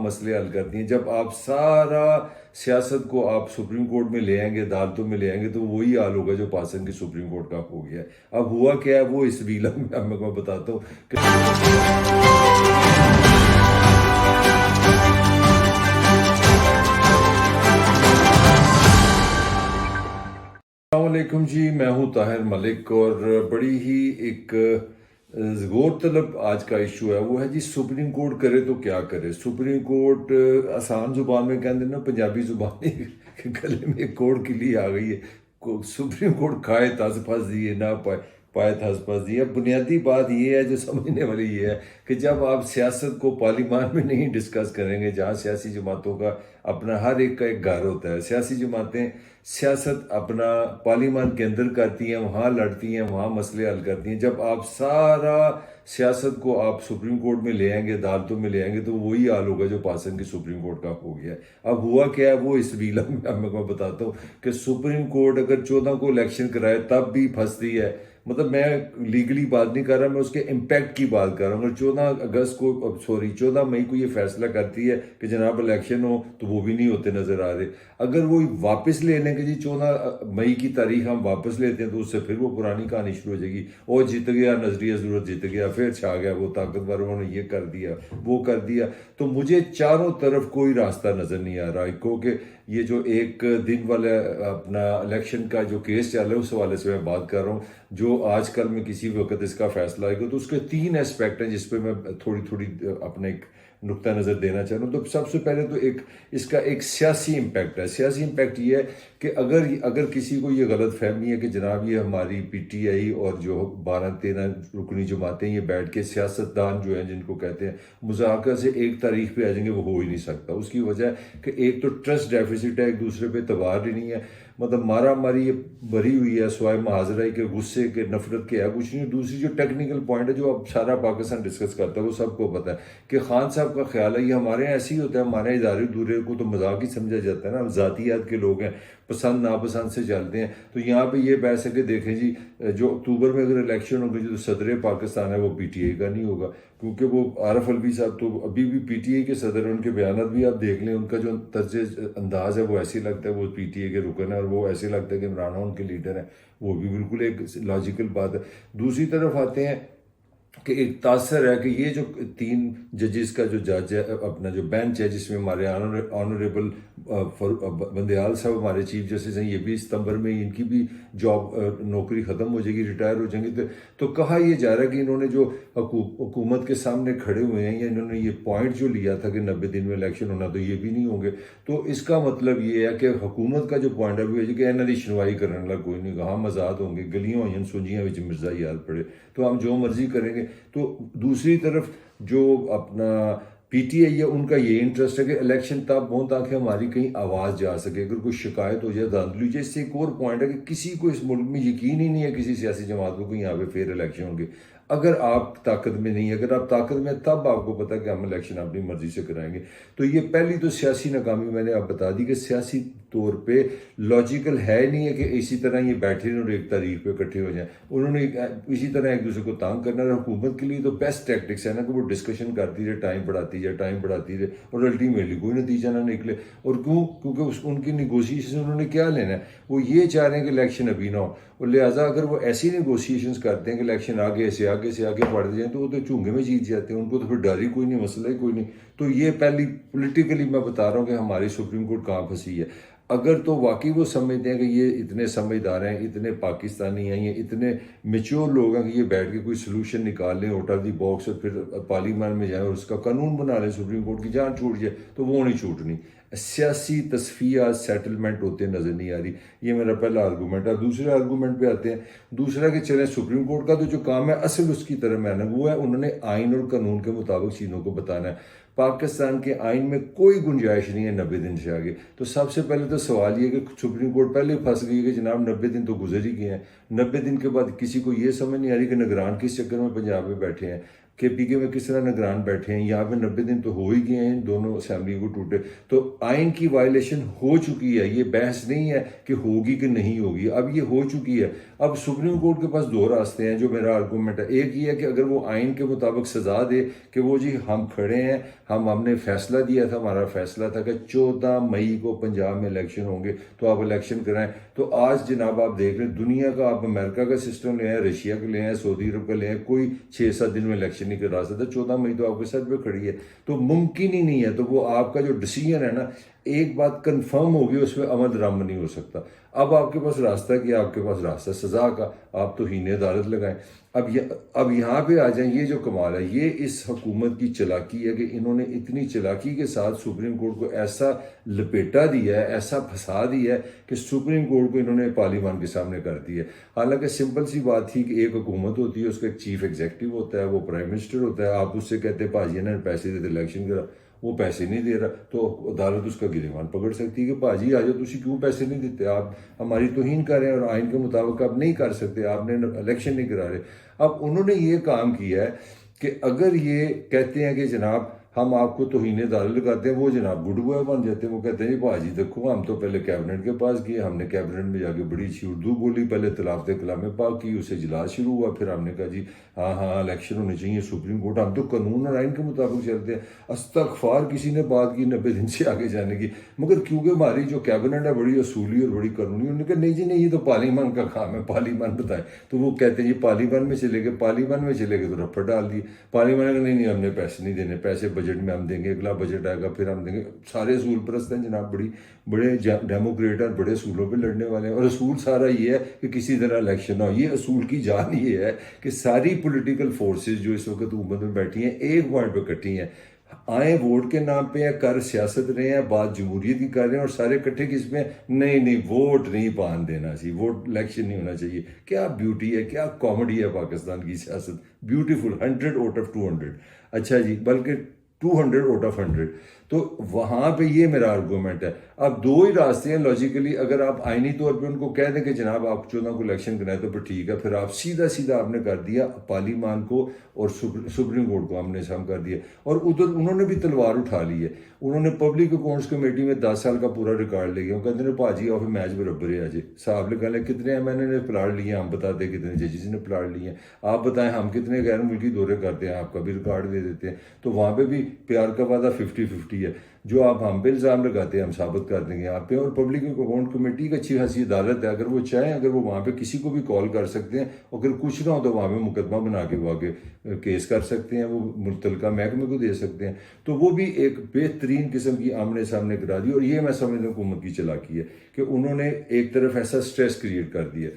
مسئلے حل کرتی ہیں. جب آپ سارا سیاست کو آپ سپریم کورٹ میں لے آئیں گے, عدالتوں میں لے آئیں گے, تو وہی حال ہوگا جو پاکستان کی سپریم کورٹ کا ہو گیا ہے. اب ہوا کیا ہے وہ اس ویلا میں بتاتا ہوں کہ السلام علیکم جی. میں ہوں طاہر ملک, اور بڑی ہی ایک غور طلب آج کا ایشو ہے. وہ ہے جی سپریم کورٹ کرے تو کیا کرے. سپریم کورٹ آسان زبان میں کہتے ہیں نا, پنجابی زبان گلے میں کوڑ کلی آ گئی ہے. سپریم کورٹ کھائے تاز پھنس دیے, نہ پائے تاز پھنس دیے. بنیادی بات یہ ہے جو سمجھنے والی یہ ہے کہ جب آپ سیاست کو پارلیمان میں نہیں ڈسکس کریں گے, جہاں سیاسی جماعتوں کا اپنا ہر ایک کا ایک گھر ہوتا ہے. سیاسی جماعتیں سیاست اپنا پارلیمان کے اندر کرتی ہیں, وہاں لڑتی ہیں, وہاں مسئلے حل کرتی ہیں. جب آپ سارا سیاست کو آپ سپریم کورٹ میں لے آئیں گے, عدالتوں میں لے آئیں گے, تو وہی حال ہوگا جو پاکستان کی سپریم کورٹ کا ہو گیا ہے. اب ہوا کیا ہے وہ اس ویلا میں بتاتا ہوں کہ سپریم کورٹ اگر 14 کو الیکشن کرائے تب بھی پھنستی ہے. مطلب میں لیگلی بات نہیں کر رہا, میں اس کے امپیکٹ کی بات کر رہا ہوں. 14 مئی کو یہ فیصلہ کرتی ہے کہ جناب الیکشن ہو, تو وہ بھی نہیں ہوتے نظر آ رہے. اگر وہ واپس لے لیں کہ جی 14 مئی کی تاریخ ہم واپس لیتے ہیں, تو اس سے پھر وہ پرانی کہانی شروع ہو جائے گی. اور جیت گیا نظریہ ضرورت, جیت گیا, پھر چھا گیا وہ طاقتوروں نے, یہ کر دیا وہ کر دیا. تو مجھے چاروں طرف کوئی راستہ نظر نہیں آ رہا. کیونکہ یہ جو ایک دن والا اپنا الیکشن کا جو کیس چل رہا ہے اس حوالے سے میں بات کر رہا ہوں, جو آج کل میں کسی وقت اس کا فیصلہ آئے گا. تو اس کے 3 اسپیکٹ ہیں جس پہ میں تھوڑی اپنے ایک نقطہ نظر دینا چاہ رہا ہوں. تو سب سے پہلے تو اس کا ایک سیاسی امپیکٹ ہے. سیاسی امپیکٹ یہ ہے کہ اگر کسی کو یہ غلط فہمی ہے کہ جناب یہ ہماری پی ٹی آئی اور جو 12-13 رکنی جماعتیں یہ بیٹھ کے سیاستدان جو ہیں جن کو کہتے ہیں مذاکرہ سے ایک تاریخ پہ آ جائیں گے, وہ ہو ہی نہیں سکتا. اس کی وجہ ہے کہ ایک تو ٹرسٹ ڈیفیسٹ ہے, ایک دوسرے پہ اعتبار ہی نہیں ہے. مطلب مارا ماری یہ بھری ہوئی ہے, سوائے محاذرہ کے غصے کے نفرت کے ہے کچھ نہیں. دوسری جو ٹیکنیکل پوائنٹ ہے جو اب سارا پاکستان ڈسکس کرتا ہے, وہ سب کو پتہ ہے کہ خان صاحب کا خیال ہے یہ ہمارے یہاں ایسے ہی ہوتا ہے. ہمارے ادارے دورے کو تو مذاق ہی سمجھا جاتا ہے نا, ہم ذاتیات کے لوگ ہیں, پسند ناپسند سے چلتے ہیں. تو یہاں پہ یہ بحث ہے کہ دیکھیں جی جو اکتوبر میں اگر الیکشن ہوگی جو صدر پاکستان ہے وہ پی ٹی آئی کا نہیں ہوگا, کیونکہ وہ عارف الوی صاحب تو ابھی بھی پی ٹی آئی کے صدر ہیں. ان کے بیانات بھی آپ دیکھ لیں, ان کا جو طرز انداز ہے وہ ایسے لگتا ہے وہ پی ٹی آئی کے رکن ہے, اور وہ ایسے لگتا ہے کہ عمران ان کے لیڈر ہیں. وہ بھی بالکل ایک لاجیکل بات ہے. دوسری طرف آتے ہیں کہ ایک تاثر ہے کہ یہ جو 3 ججز کا جو جج ہے, اپنا جو بینچ ہے جس میں ہمارے آنریبل بندیال صاحب ہمارے چیف جسٹس ہیں, یہ بھی ستمبر میں ان کی بھی جاب نوکری ختم ہو جائے گی, ریٹائر ہو جائیں گے. تو کہا یہ جا رہا ہے کہ انہوں نے جو حکومت کے سامنے کھڑے ہوئے ہیں, یا انہوں نے یہ پوائنٹ جو لیا تھا کہ 90 دن میں الیکشن ہونا, تو یہ بھی نہیں ہوں گے. تو اس کا مطلب یہ ہے کہ حکومت کا جو پوائنٹ ہے وہ ہے کہ انہوں نے سنوائی کرنے والا کوئی نہیں, ہم آزاد ہوں گے, گلیاں ہوئیں سنجیاں وچ مرزا یاد پڑے, تو ہم جو مرضی کریں گے. تو دوسری طرف جو اپنا پی ٹی آئی ہے, ان کا یہ انٹرسٹ ہے کہ الیکشن تب ہوں تاکہ ہماری کہیں آواز جا سکے, اگر کوئی شکایت ہو جائے دھاندلی ہو جائے. اس سے ایک اور پوائنٹ ہے کہ کسی کو اس ملک میں یقین ہی نہیں ہے کسی سیاسی جماعت کو کہ یہاں پہ فیئر الیکشن ہوں گے. اگر آپ طاقت میں نہیں, اگر آپ طاقت میں تب آپ کو پتہ کہ ہم الیکشن اپنی مرضی سے کرائیں گے. تو یہ پہلی تو سیاسی ناکامی میں نے آپ بتا دی کہ سیاسی طور پہ لاجیکل ہے نہیں ہے کہ اسی طرح یہ بیٹھے اور ایک تاریخ پہ اکٹھے ہو جائیں. انہوں نے اسی طرح ایک دوسرے کو تانگ کرنا. حکومت کے لیے تو بیسٹ ٹیکٹکس ہے نا کہ وہ ڈسکشن کرتی رہے, ٹائم بڑھاتی رہے, اور الٹیمیٹلی کوئی نتیجہ نہ نکلے. اور کیونکہ ان کی نیگوشیشن انہوں نے کیا لینا ہے, وہ یہ چاہ رہے ہیں کہ الیکشن ابھی نہ ہو, اور لہٰذا اگر وہ ایسی نیگوشیشنز کرتے ہیں کہ الیکشن آگے سے بڑھتے جائیں, تو وہ تو چونگے میں جیت جاتے ہیں. ان کو تو پھر ڈر ہی کوئی نہیں, مسئلہ ہی کوئی نہیں. تو یہ پہلی پولیٹیکلی میں بتا رہا ہوں کہ ہماری سپریم کورٹ کہاں پھنسی ہے. اگر تو واقعی وہ سمجھتے ہیں کہ یہ اتنے سمجھدار ہیں, اتنے پاکستانی ہیں, یہ اتنے میچور لوگ ہیں کہ یہ بیٹھ کے کوئی سلوشن نکال لیں آؤٹ آف دی باکس, اور پھر پارلیمان میں جائیں اور اس کا قانون بنا لیں, سپریم کورٹ کی جان چھوٹ جائے, تو وہ نہیں چھوٹنی. سیاسی تصفیہ سیٹلمنٹ ہوتے نظر نہیں آ رہی. یہ میرا پہلا آرگومنٹ ہے. دوسرے آرگومنٹ پہ آتے ہیں. دوسرا کہ چلیں سپریم کورٹ کا تو جو کام ہے اصل اس کی طرف میں نے وہ ہے, انہوں نے آئین اور قانون کے مطابق چیزوں کو بتانا ہے. پاکستان کے آئین میں کوئی گنجائش نہیں ہے 90 دن سے آگے. تو سب سے پہلے تو سوال یہ کہ سپریم کورٹ پہلے پھنس گئی کہ جناب 90 دن تو گزر ہی گئے ہیں. 90 دن کے بعد کسی کو یہ سمجھ نہیں آ رہی کہ نگران کس چکر میں پنجاب میں بیٹھے ہیں. کہ پی کے میں کس طرح نگران بیٹھے ہیں. یہاں پہ 90 دن تو ہو ہی گئے ہیں دونوں اسمبلی کو ٹوٹے. تو آئین کی وائلیشن ہو چکی ہے. یہ بحث نہیں ہے کہ ہوگی کہ نہیں ہوگی, اب یہ ہو چکی ہے. اب سپریم کورٹ کے پاس دو راستے ہیں جو میرا آرگومنٹ ہے. ایک یہ ہے کہ اگر وہ آئین کے مطابق سزا دے کہ وہ جی ہم کھڑے ہیں, ہم نے فیصلہ دیا تھا, ہمارا فیصلہ تھا کہ 14 مئی کو پنجاب میں الیکشن ہوں گے تو آپ الیکشن کرائیں. تو آج جناب آپ دیکھ لیں دنیا کا, آپ امریکہ کا سسٹم لے آئیں, رشیا کا لے آئیں, سعودی عرب کا لے آئیں, کوئی 6-7 دن میں الیکشن نہیں کرا سکتا. 14 مئی تو آپ کے سر پہ کھڑی ہے, تو ممکن ہی نہیں ہے. تو وہ آپ کا جو ڈیسیجن ہے نا, ایک بات کنفرم ہوگی, اس پہ عمل درآمد نہیں ہو سکتا. اب آپ کے پاس راستہ کیا, آپ کے پاس راستہ سزا کا, آپ توہین عدالت لگائیں. اب یہاں پہ آ جائیں. یہ جو کمال ہے یہ اس حکومت کی چلاکی ہے کہ انہوں نے اتنی چلاکی کے ساتھ سپریم کورٹ کو ایسا لپیٹا دیا ہے, ایسا پھنسا دیا ہے کہ سپریم کورٹ کو انہوں نے پارلیمان کے سامنے کر دیا ہے. حالانکہ سمپل سی بات تھی کہ ایک حکومت ہوتی ہے, اس کا ایک چیف ایگزیکٹو ہوتا ہے, وہ پرائم منسٹر ہوتا ہے. آپ اس سے کہتے ہیں بھاجی نے پیسے دیتے الیکشن کرا, وہ پیسے نہیں دے رہا, تو عدالت اس کا گریبان پکڑ سکتی ہے کہ بھاجی آ جاؤ, تسی کیوں پیسے نہیں دیتے, آپ ہماری توہین کر رہے ہیں اور آئین کے مطابق آپ نہیں کر سکتے, آپ نے الیکشن نہیں کرا رہے. اب انہوں نے یہ کام کیا ہے کہ اگر یہ کہتے ہیں کہ جناب ہم آپ کو توہین عدالت لگاتے ہیں, وہ جناب گڈ بوائے بن جاتے ہیں. وہ کہتے ہیں جی بھاجی دیکھو ہم تو پہلے کیبنٹ کے پاس گئے, ہم نے کیبنٹ میں جا کے بڑی اچھی اردو بولی, پہلے تلاوت کلام پاک کی, اس سے اجلاس شروع ہوا, پھر ہم نے کہا جی ہاں الیکشن ہونے چاہیے سپریم کورٹ, ہم تو قانون اور آئین کے مطابق چلتے ہیں. استغفار کسی نے بات کی 90 دن سے آگے جانے کی, مگر کیونکہ ہماری جو کیبنٹ ہے بڑی اصولی اور بڑی قانونی, انہوں نے کہا نہیں جی نہیں, یہ تو پارلیمان کا کام ہے, پارلیمان بتائے. تو وہ کہتے ہیں جی پارلیمان میں چلے گئے, پارلیمان میں چلے گئے تو رپٹ ڈال دیے. پارلیمان نے نہیں ہم نے پیسے نہیں دینے, پیسے بجٹ میں ہم دیں گے, اگلا بجٹ آئے گا پھر ہم دیں گے. سارے اصول پرست ہیں جناب, بڑے ڈیموکریٹ اور بڑے اصولوں پہ لڑنے والے ہیں. اور اصول سارا یہ ہے کہ کسی طرح الیکشن ہو. یہ اصول کی جان یہ ہے کہ ساری پولیٹیکل فورسز جو اس وقت حکومت میں بیٹھی ہیں ایک پوائنٹ پہ کٹھی ہیں, آئیں ووٹ کے نام پہ ہیں, کر سیاست رہے ہیں, بات جمہوریت کی کر رہے ہیں, اور سارے کٹھے کس میں, نہیں ووٹ نہیں پان دینا چاہیے, ووٹ الیکشن نہیں ہونا چاہیے. کیا بیوٹی ہے, کیا کامیڈی ہے پاکستان کی سیاست, بیوٹیفل. 100 out of 200. اچھا جی, بلکہ 200 آؤٹ آف 100. تو وہاں پہ یہ میرا آرگومنٹ ہے. اب دو ہی راستے ہیں لاجیکلی, اگر آپ آئینی طور پہ ان کو کہہ دیں کہ جناب آپ 14 کو الیکشن کرنا ہے تو پھر ٹھیک ہے, پھر آپ سیدھا آپ نے کر دیا پارلیمان کو اور سپریم کورٹ کو آمنے سام کر دیا. اور ادھر انہوں نے بھی تلوار اٹھا لی ہے, انہوں نے پبلک اکاؤنٹس کمیٹی میں 10 سال کا پورا ریکارڈ لے گیا. وہ کہتے ہیں بھاجی آف میچ برابر ہے, آج صاحب لکھا لیں کتنے ایم این اے نے پلاٹ لیے ہیں, ہم بتاتے ہیں کتنے ججز نے پلاٹ لیے ہیں, آپ بتائیں ہم کتنے غیر ملکی دورے کرتے ہیں, آپ کا بھی ریکارڈ دے دیتے ہیں. تو وہاں پہ بھی پیار کا وعدہ 50-50 ہے. جو آپ ہم پہ الزام لگاتے ہیں ہم ثابت کر دیں گے آپ پہ. اور پبلک اکاؤنٹ کمیٹی کی اچھی خاصی عدالت ہے, اگر وہ چاہیں اگر وہ وہاں پہ کسی کو بھی کال کر سکتے ہیں, اگر کچھ نہ ہو تو وہاں پہ مقدمہ بنا کے وہ آگے کیس کر سکتے ہیں, وہ متعلقہ محکمے کو دے سکتے ہیں. تو وہ بھی ایک بہترین قسم کی آمنے سامنے کرا دی. اور یہ میں سمجھتا ہوں حکومت کی چلاکی ہے کہ انہوں نے ایک طرف ایسا سٹریس کریٹ کر دیا,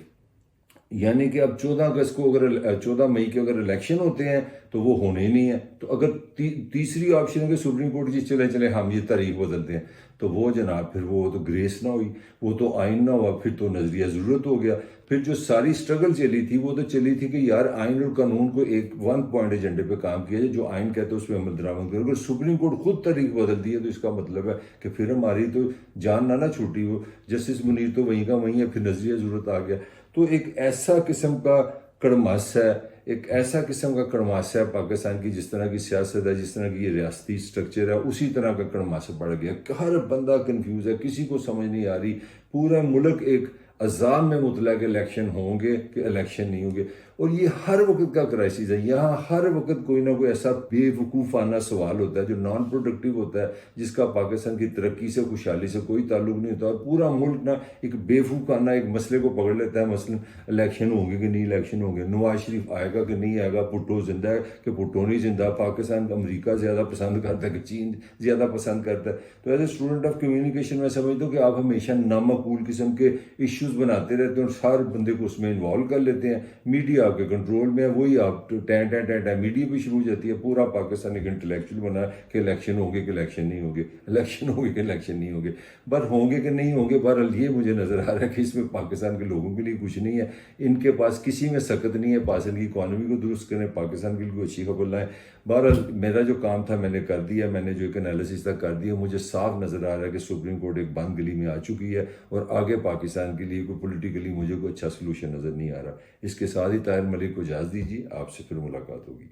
یعنی کہ اب 14 اگست کو اگر 14 مئی کے اگر الیکشن ہوتے ہیں تو وہ ہونے ہی نہیں ہے. تو اگر تیسری آپشن ہے کہ سپریم کورٹ جی چلے ہم یہ تاریخ بدلتے ہیں, تو وہ جناب پھر وہ تو گریس نہ ہوئی, وہ تو آئین نہ ہوا, پھر تو نظریہ ضرورت ہو گیا. پھر جو ساری سٹرگل چلی تھی وہ تو چلی تھی کہ یار آئین اور قانون کو ایک 1 پوائنٹ ایجنڈے پہ کام کیا جائے, جو آئین کہتے ہیں اس پہ عمل درآمد کرے. اگر سپریم کورٹ خود تاریخ بدل دی ہے تو اس کا مطلب ہے کہ پھر ہماری تو جان نہ چھوٹی ہو. جسٹس منیر تو وہیں کا وہیں ہے, پھر نظریہ ضرورت آ گیا. تو ایک ایسا قسم کا کڑماس ہے, ایک ایسا قسم کا کڑماس ہے پاکستان کی, جس طرح کی سیاست ہے, جس طرح کی یہ ریاستی سٹرکچر ہے, اسی طرح کا کڑماس پڑ گیا. ہر بندہ کنفیوز ہے, کسی کو سمجھ نہیں آ رہی. پورا ملک ایک عذاب میں مبتلا کہ الیکشن ہوں گے کہ الیکشن نہیں ہوں گے. اور یہ ہر وقت کا کرائسس ہے. یہاں ہر وقت کوئی نہ کوئی ایسا بے وقوفانہ سوال ہوتا ہے جو نان پروڈکٹیو ہوتا ہے, جس کا پاکستان کی ترقی سے خوشحالی سے کوئی تعلق نہیں ہوتا. اور پورا ملک نا ایک بے وقوفانہ ایک مسئلے کو پکڑ لیتا ہے, مثلا الیکشن ہوں گے کہ نہیں الیکشن ہوں گے, نواز شریف آئے گا کہ نہیں آئے گا, بھٹو زندہ ہے کہ بھٹو نہیں زندہ, پاکستان امریکہ زیادہ پسند کرتا ہے کہ چین زیادہ پسند کرتا ہے. تو as a student of communication میں سمجھتا ہوں کہ آپ ہمیشہ نامعقول قسم کے ایشوز بناتے رہتے ہیں اور ہر بندے کو اس میں انوالو کر لیتے ہیں. میڈیا آپ کے کنٹرول میں ہے, وہی آپ میڈیا بھی شروع ہو جاتی ہے. پورا پاکستان ایک انٹلیکچوئل بنا ہے کہ الیکشن ہوں گے کہ الیکشن نہیں ہوں گے, الیکشن ہوں گے کہ الیکشن نہیں ہوں گے. پر ہوں گے کہ نہیں ہوں گے, بہرحال یہ مجھے نظر آ رہا ہے کہ اس میں پاکستان کے لوگوں کے لیے کچھ نہیں ہے. ان کے پاس کسی میں سخت نہیں ہے, پاکستان کی اکانومی کو درست کریں, پاکستان کے لیے کوئی اچھی خبر لائیں. بہرحال میرا جو کام تھا میں نے کر دیا, میں نے جو ایک انالیسس تک کر دیا. مجھے صاف نظر آ رہا ہے کہ سپریم کورٹ ایک بند گلی میں آ چکی ہے اور آگے پاکستان کے لیے کوئی پولیٹیکلی مجھے کوئی اچھا سلوشن نظر نہیں آ رہا. اس کے ساتھ ہی طاہر ملک کو اجازت دیجیے, آپ سے پھر ملاقات ہوگی.